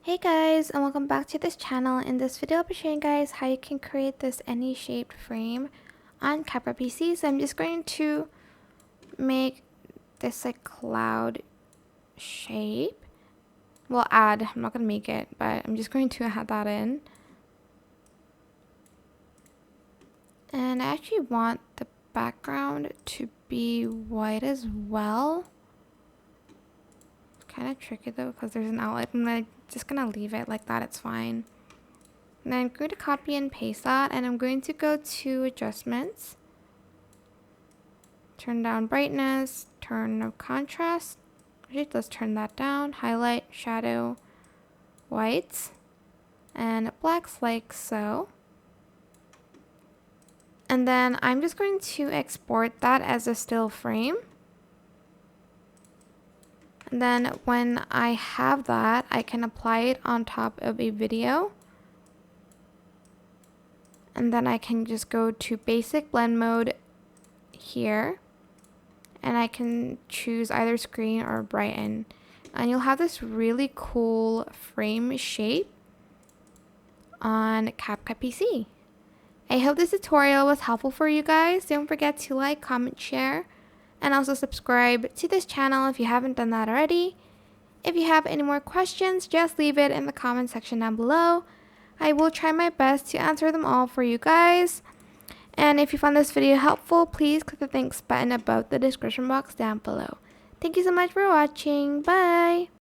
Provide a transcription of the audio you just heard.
Hey guys, and welcome back to this channel. In this video I'll be showing you guys how you can create this any shaped frame on CapCut PC. So I'm just going to make this like cloud shape. Well, I'm not going to make it, but I'm just going to add that in. And I actually want the background to be white as well. It's kind of tricky though because there's an outlet. I'm just going to leave it like that, it's fine. And I'm going to copy and paste that, and I'm going to go to adjustments, turn down brightness, turn up contrast. Actually, let's turn that down. Highlight, shadow, whites, and blacks like so. And then I'm just going to export that as a still frame. And then when I have that, I can apply it on top of a video. And then I can just go to basic blend mode here. And I can choose either screen or brighten. And you'll have this really cool frame shape on CapCut PC. I hope this tutorial was helpful for you guys. Don't forget to like, comment, share, and also subscribe to this channel if you haven't done that already. If you have any more questions, just leave it in the comment section down below. I will try my best to answer them all for you guys. And if you found this video helpful, please click the thanks button above the description box down below. Thank you so much for watching. Bye!